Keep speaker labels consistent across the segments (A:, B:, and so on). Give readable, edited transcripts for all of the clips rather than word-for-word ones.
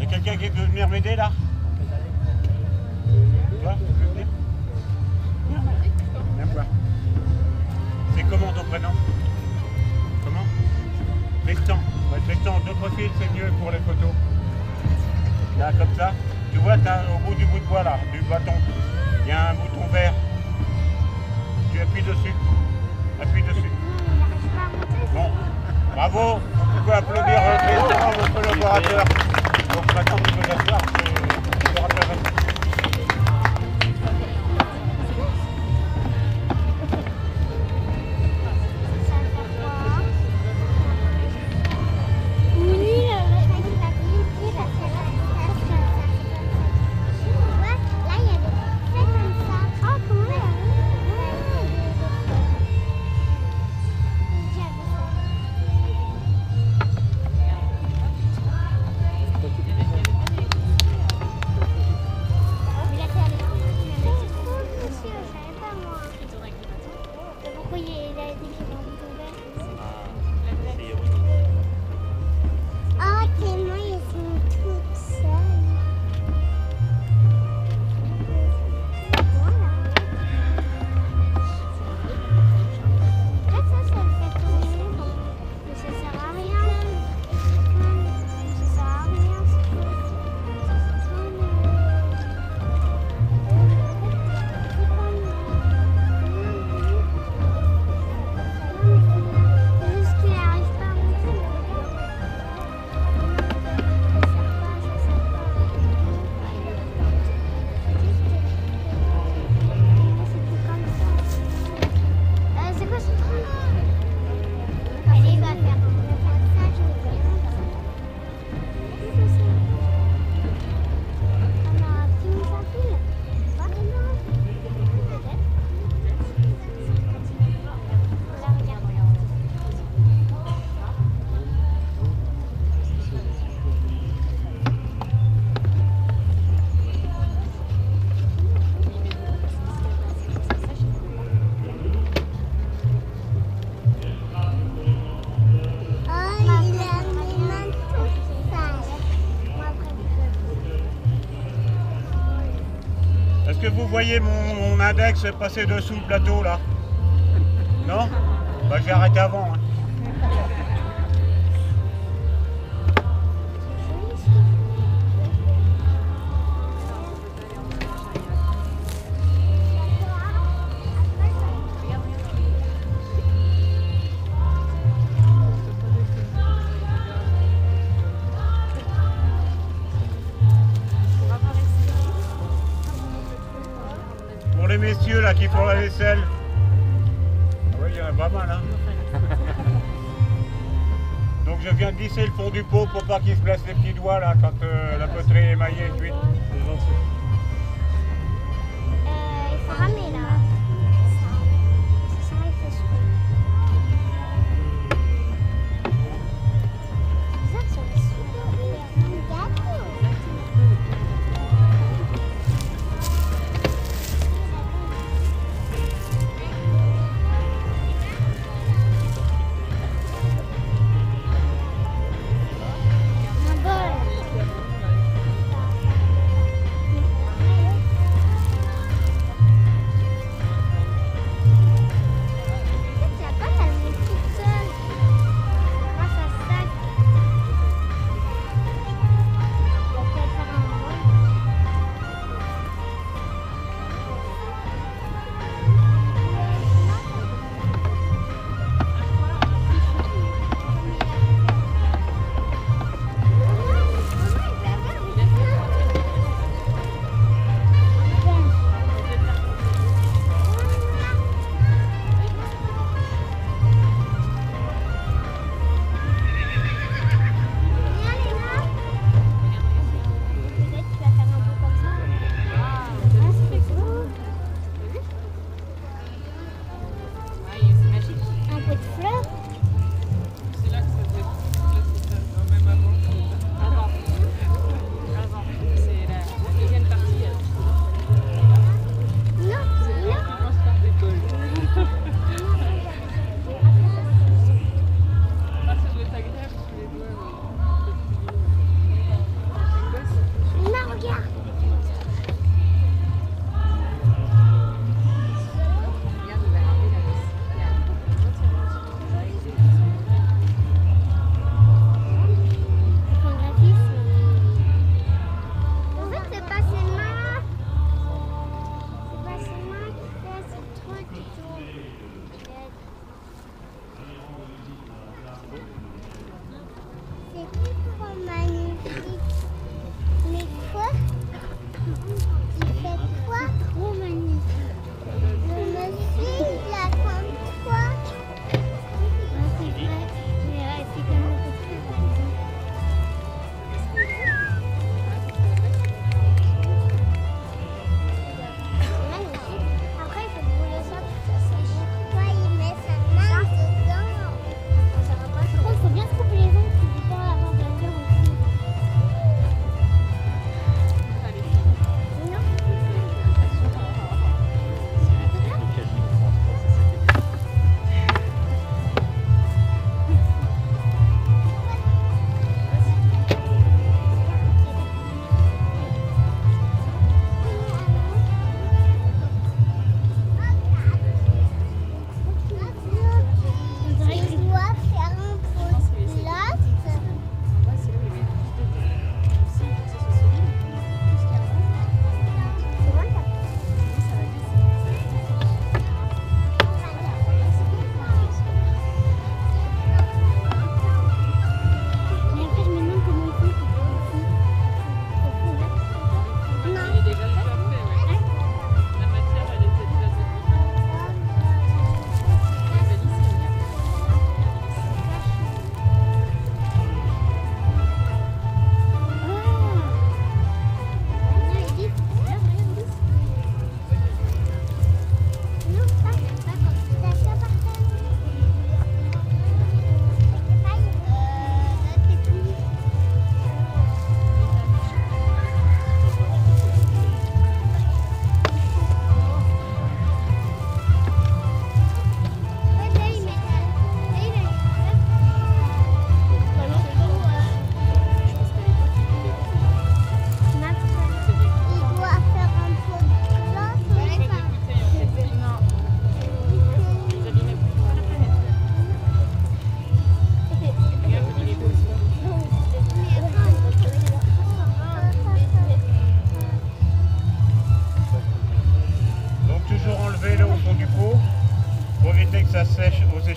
A: quelqu'un qui veut venir m'aider là? Toi, tu veux venir? Viens voir. C'est comment ton prénom? Comment? Tristan. Ouais, Tristan, deux profils, c'est mieux pour les photos. Là, comme ça. Tu vois, au bout du bout de bois là, du bâton, il y a un bouton vert. Tu appuies dessus. Appuie dessus. Bon, bravo. Vous pouvez applaudir Tristan, votre collaborateur. Donc maintenant, vous pouvez l'asseoir. Je te rappellerai. Est-ce que vous voyez mon index passer dessous le plateau là? Non? Bah j'ai arrêté avant. Hein. Les messieurs là qui font la vaisselle. Ah oui, il y en a pas mal hein. Donc je viens de lisser le fond du pot pour pas qu'il se blesse les petits doigts là quand la poterie est émaillée et cuite.
B: Il faut ramer là.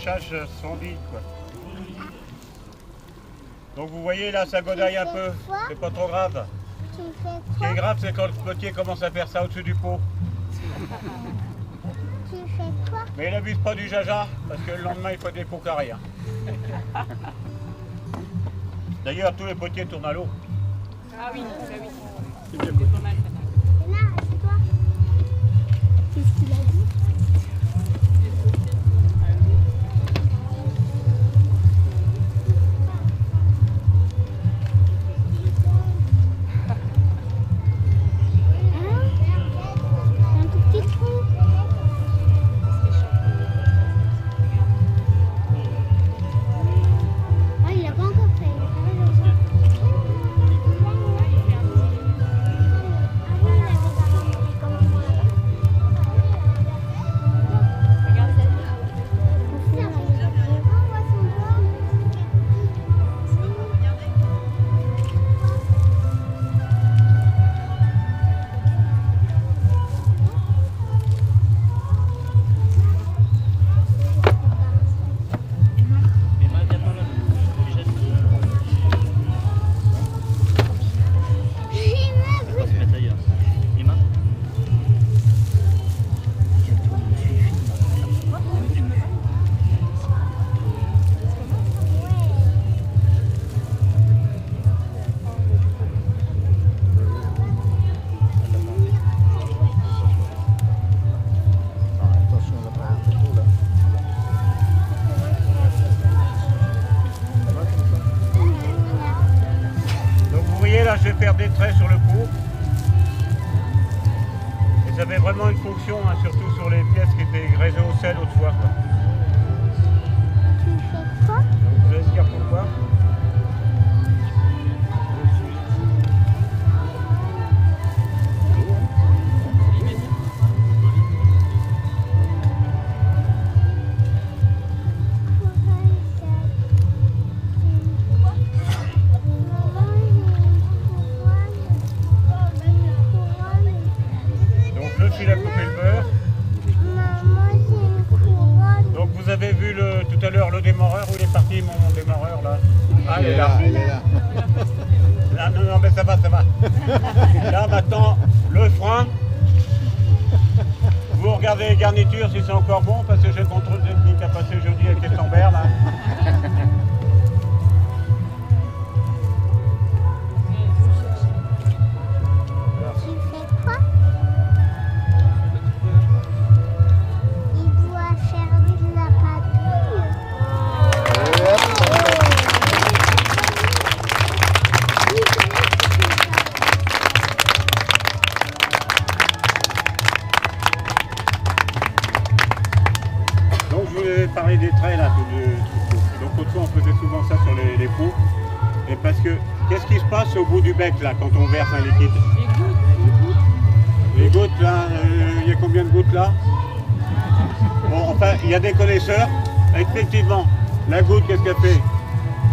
A: fléchages sont dits, quoi. Donc vous voyez là, ça godaille un peu, c'est pas trop grave.
B: Tu fais
A: Ce qui est grave, c'est quand le potier commence à faire ça au-dessus du pot.
B: Tu fais quoi?
A: Mais il n'abuse pas du jaja, parce que le lendemain, il faut des pots carrés. Hein. D'ailleurs, tous les potiers tournent à l'eau.
C: Ah oui, bah oui.
A: C'est bien.
C: C'est pas mal.
B: Là, c'est toi. Qu'est-ce qu'il a dit? Un tout petit trou. Ah, il l'a pas encore fait.
A: Donc vous voyez là, je vais faire des traits sur le pot. Et ça fait vraiment une fonction, hein, surtout sur les pièces qui étaient graisées au sel autrefois. Quoi.
B: Tu fais quoi?
A: Donc vous allez me dire pourquoi. Donc le fil à couper le beurre.
B: Maman, j'ai une couronne.
A: Donc vous avez vu tout à l'heure le démarreur, où il est parti mon démarreur là? Ah il est là.
D: Il est là.
A: Ah, non, non mais ça va, ça va. Là maintenant, le frein. Vous regardez les garnitures si c'est encore bon, parce que j'ai le contrôle technique à passer jeudi avec les Estambert là.
B: Tu fais quoi? Il doit faire de la patouille.
A: Donc je voulais parler des traits là. Donc autrefois on faisait souvent ça sur les pots. Et parce que qu'est-ce qui se passe au bout du bec là quand on verse un liquide? Les gouttes là, il y a combien de gouttes là? Bon enfin il y a des connaisseurs. Effectivement, la goutte qu'est-ce qu'elle fait?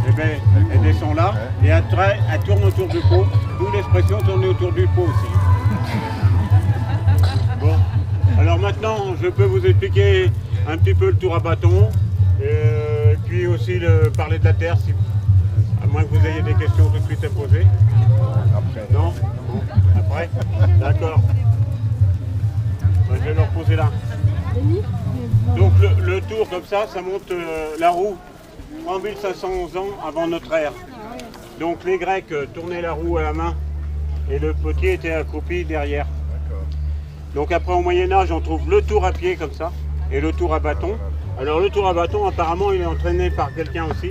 A: Eh bien elle descend là et après elle tourne autour du pot. D'où l'expression tourner autour du pot aussi. Bon, alors maintenant je peux vous expliquer un petit peu le tour à bâton, et puis aussi parler de la terre, si, à moins que vous ayez des questions tout de suite à poser.
D: Après.
A: Non? Bon, après? D'accord. Ben, je vais leur poser là. Donc le tour comme ça monte la roue 3500 ans avant notre ère. Donc les Grecs tournaient la roue à la main et le potier était accroupi derrière. Donc après au Moyen-Âge on trouve le tour à pied comme ça et le tour à bâton. Alors le tour à bâton apparemment il est entraîné par quelqu'un aussi,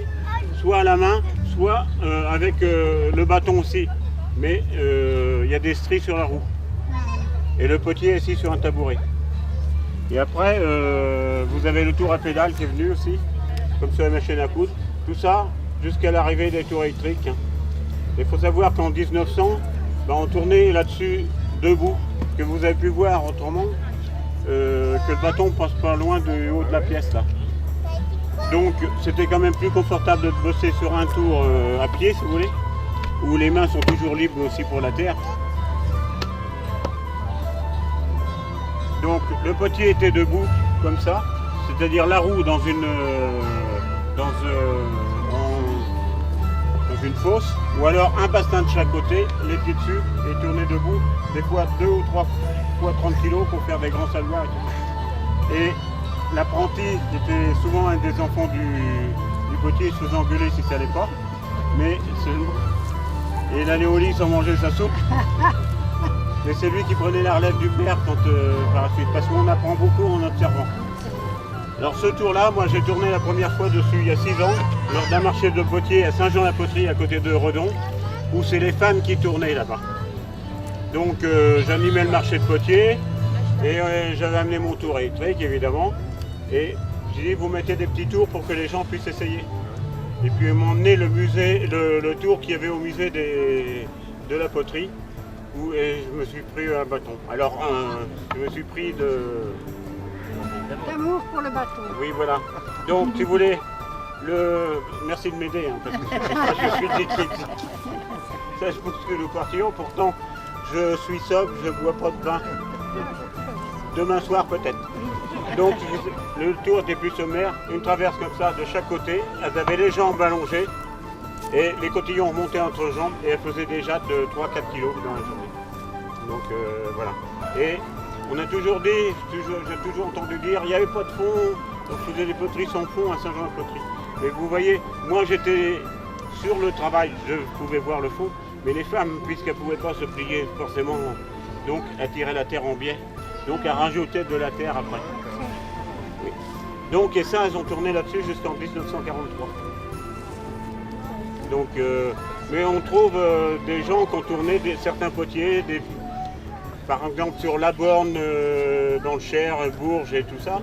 A: soit à la main, soit avec le bâton aussi. Mais il y a des stries sur la roue. Et le potier est assis sur un tabouret. Et après vous avez le tour à pédale qui est venu aussi, comme sur la machine à coudre. Tout ça jusqu'à l'arrivée des tours électriques. Il faut savoir qu'en 1900, on tournait là-dessus debout, que vous avez pu voir autrement, que le bâton passe pas loin du haut de la pièce là. Donc c'était quand même plus confortable de bosser sur un tour à pied si vous voulez, où les mains sont toujours libres aussi pour la terre. Donc le potier était debout comme ça, c'est-à-dire la roue dans une fosse, ou alors un bastin de chaque côté, les pieds dessus et tourner debout, des fois 2 ou 3 fois 30 kg pour faire des grands saloirs. Et l'apprenti était souvent un des enfants du potier, il se faisait engueuler si ça allait pas, et il allait au lit sans manger sa soupe. Mais c'est lui qui prenait la relève du père par la suite, parce qu'on apprend beaucoup en observant. Alors ce tour-là, moi j'ai tourné la première fois dessus il y a 6 ans, lors d'un marché de Potier à Saint-Jean-la-Poterie, à côté de Redon, où c'est les femmes qui tournaient là-bas. Donc j'animais le marché de Potier, et j'avais amené mon tour électrique évidemment, et j'ai dit vous mettez des petits tours pour que les gens puissent essayer. Et puis ils m'ont emmené le tour qu'il y avait au musée de la poterie, et je me suis pris un bâton. Alors je me suis pris
B: D'amour pour le bateau.
A: Oui, voilà. Donc, si vous voulez, merci de m'aider, hein, parce que je suis électrique. Ça, je pense que nous partions. Pourtant, je suis sobre, je ne bois pas de vin. Demain soir, peut-être. Donc, le tour était plus sommaire. Une traverse comme ça, de chaque côté. Elles avaient les jambes allongées. Et les cotillons remontaient entre jambes. Et elles faisaient déjà de 3-4 kilos dans la journée. Donc, voilà. Et on a toujours dit, j'ai toujours entendu dire, il n'y avait pas de fond, on faisait des poteries sans fond à Saint-Jean-la-Poterie. Mais vous voyez, moi j'étais sur le travail, je pouvais voir le fond, mais les femmes, puisqu'elles ne pouvaient pas se plier forcément, donc elles tiraient la terre en biais, donc elles rajoutaient de la terre après. Oui. Donc, et ça, elles ont tourné là-dessus jusqu'en 1943. Donc, mais on trouve des gens qui ont tourné certains potiers, par exemple sur la Borne, dans le Cher, Bourges et tout ça,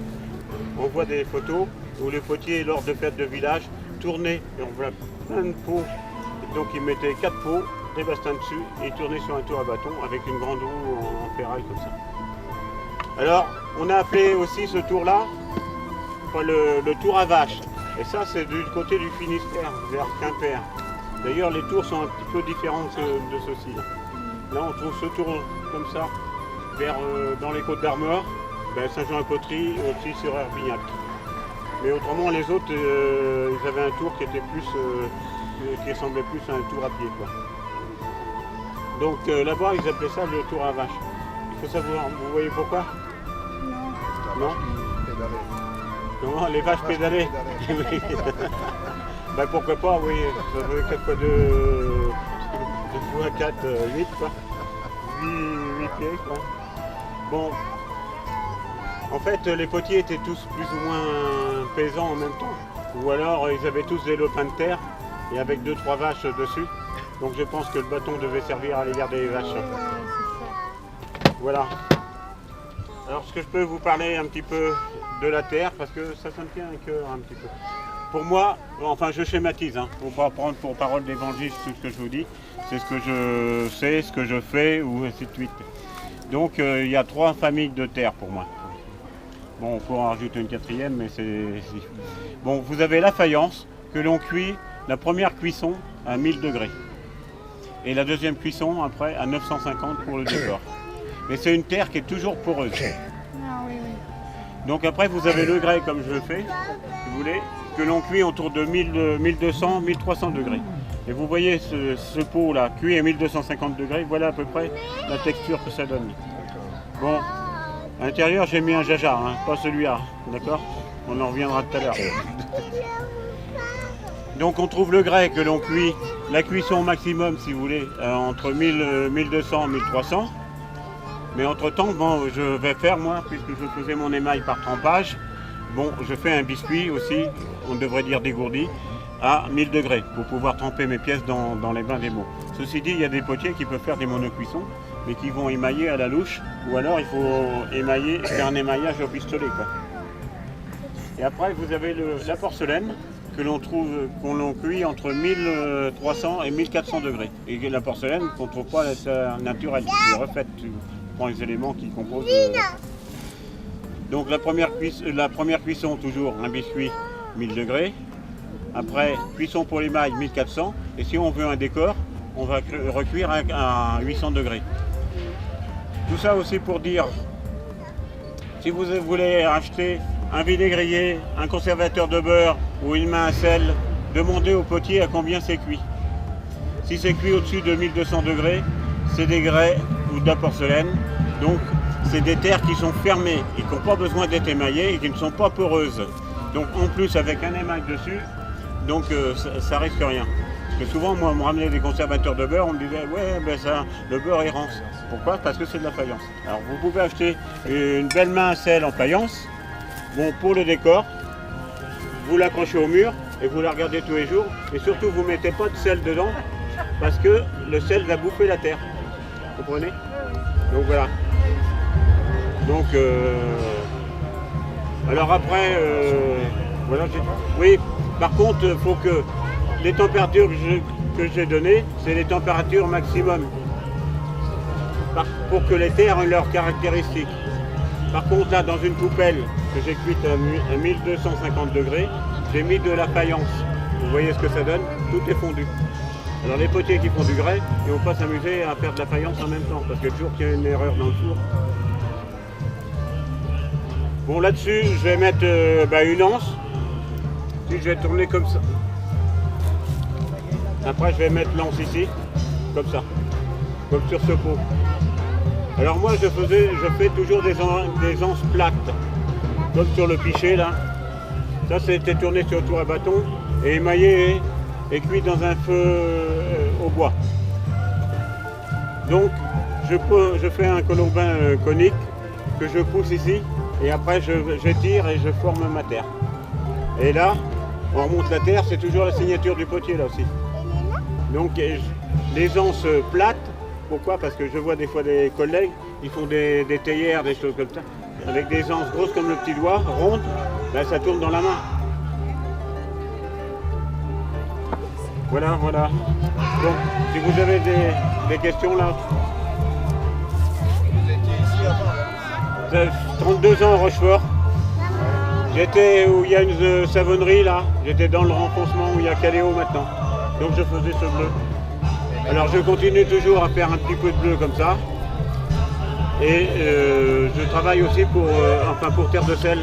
A: on voit des photos où les potiers, lors de fêtes de village, tournaient et on voit plein de pots. Donc ils mettaient 4 pots, des bastins dessus et ils tournaient sur un tour à bâton avec une grande roue en ferraille comme ça. Alors on a appelé aussi ce tour-là le tour à vache. Et ça c'est du côté du Finistère, vers Quimper. D'ailleurs les tours sont un petit peu différents de ceux-ci. Là on trouve ce tour comme ça, dans les Côtes d'Armor, Saint-Jean-la-Poterie, aussi sur Herbignac. Mais autrement les autres, ils avaient un tour qui était plus, qui ressemblait plus à un tour à pied, quoi. Donc là-bas ils appelaient ça le tour à vache. Il faut savoir, vous voyez pourquoi? Non. Comment? Les vaches pédalaient. Pourquoi pas, oui, ça veut 4 fois 2 fois 4, 8 quoi. 8 pieds quoi. Bon, en fait les potiers étaient tous plus ou moins paysans en même temps. Ou alors ils avaient tous des lopins de terre et avec 2-3 vaches dessus. Donc je pense que le bâton devait servir à aller garder les vaches. Voilà. Alors ce que je peux vous parler un petit peu de la terre, parce que ça me tient à cœur un petit peu. Pour moi, enfin je schématise, hein, pour ne pas prendre pour parole d'évangéliste tout ce que je vous dis, c'est ce que je sais, ce que je fais, ou ainsi de suite. Donc il y a 3 familles de terre pour moi. Bon, on pourra en rajouter une 4e, mais c'est... Bon, vous avez la faïence, que l'on cuit, la première cuisson à 1000 degrés. Et la deuxième cuisson, après, à 950 pour le décor. Mais c'est une terre qui est toujours poreuse. Donc après, vous avez le grès, comme je le fais, si vous voulez, que l'on cuit autour de 1200, 1300 degrés. Et vous voyez ce pot-là, cuit à 1250 degrés, voilà à peu près la texture que ça donne. Bon, à l'intérieur, j'ai mis un jaja, hein, pas celui-là, d'accord? On en reviendra tout à l'heure. Donc on trouve le grès que l'on cuit, la cuisson maximum, si vous voulez, entre 1200 et 1300. Mais entre-temps, bon, je vais faire, moi, puisque je faisais mon émail par trempage, bon, je fais un biscuit aussi, on devrait dire dégourdi, à 1000 degrés, pour pouvoir tremper mes pièces dans les bains d'émaux. Ceci dit, il y a des potiers qui peuvent faire des monocuissons, mais qui vont émailler à la louche, ou alors il faut émailler, faire un émaillage au pistolet, quoi. Et après, vous avez la porcelaine, que l'on trouve, qu'on cuit entre 1300 et 1400 degrés. Et la porcelaine, qu'on ne trouve pas naturelle, qui est refaite. Tu prends les éléments qui composent. Donc la première cuisson, toujours un biscuit 1000 degrés. Après, cuisson pour l'émail 1400. Et si on veut un décor, on va recuire à 800 degrés. Tout ça aussi pour dire, si vous voulez acheter un vinaigrier, un conservateur de beurre ou une main à sel, demandez au potier à combien c'est cuit. Si c'est cuit au-dessus de 1200 degrés, c'est des grès ou de la porcelaine. Donc c'est des terres qui sont fermées et qui n'ont pas besoin d'être émaillées et qui ne sont pas poreuses. Donc en plus avec un émail dessus, donc ça risque rien. Parce que souvent moi on me ramenait des conservateurs de beurre, on me disait ouais ben ça, le beurre il rance. Pourquoi? Parce que c'est de la faïence. Alors vous pouvez acheter une belle main à sel en faïence. Bon, pour le décor, vous l'accrochez au mur et vous la regardez tous les jours. Et surtout vous ne mettez pas de sel dedans parce que le sel va bouffer la terre. Vous comprenez? Donc voilà. Donc alors après voilà, oui, par contre il faut que les températures que j'ai données, c'est les températures maximum pour que les terres aient leurs caractéristiques. Par contre là dans une poubelle que j'ai cuite à 1250 degrés, j'ai mis de la faïence. Vous voyez ce que ça donne? Tout est fondu. Alors les potiers qui font du grès, ils ne vont pas s'amuser à faire de la faïence en même temps, parce que toujours qu'il y a une erreur dans le four. Bon là-dessus, je vais mettre une anse. Puis je vais tourner comme ça. Après je vais mettre l'anse ici, comme ça, comme sur ce pot. Alors moi je fais toujours des anses plates, comme sur le pichet là. Ça c'était tourné sur tour à bâton et émaillé et cuit dans un feu au bois. Donc je fais un colombin conique que je pousse ici et après j'étire et je forme ma terre. Et là, on remonte la terre, c'est toujours la signature du potier là aussi. Donc les anses plates, pourquoi? Parce que je vois des fois des collègues, ils font des théières, des choses comme ça, avec des anses grosses comme le petit doigt, rondes, ben ça tourne dans la main. Voilà, voilà. Donc, si vous avez des questions là.
D: Vous étiez ici avant?
A: 32 ans à Rochefort. J'étais où il y a une savonnerie là. J'étais dans le renfoncement où il y a Caléo maintenant. Donc je faisais ce bleu. Alors je continue toujours à faire un petit peu de bleu comme ça. Et je travaille aussi pour Terre de Sel.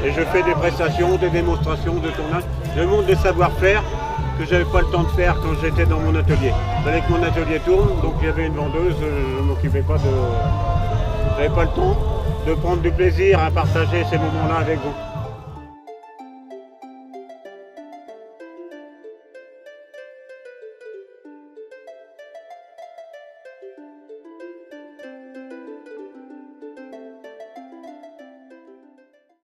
A: Et je fais des prestations, des démonstrations de tournage. Je montre des savoir-faire que j'avais pas le temps de faire quand j'étais dans mon atelier. Il fallait que mon atelier tourne, donc il y avait une vendeuse, je ne m'occupais pas de... J'avais pas le temps de prendre du plaisir à partager ces moments-là avec vous.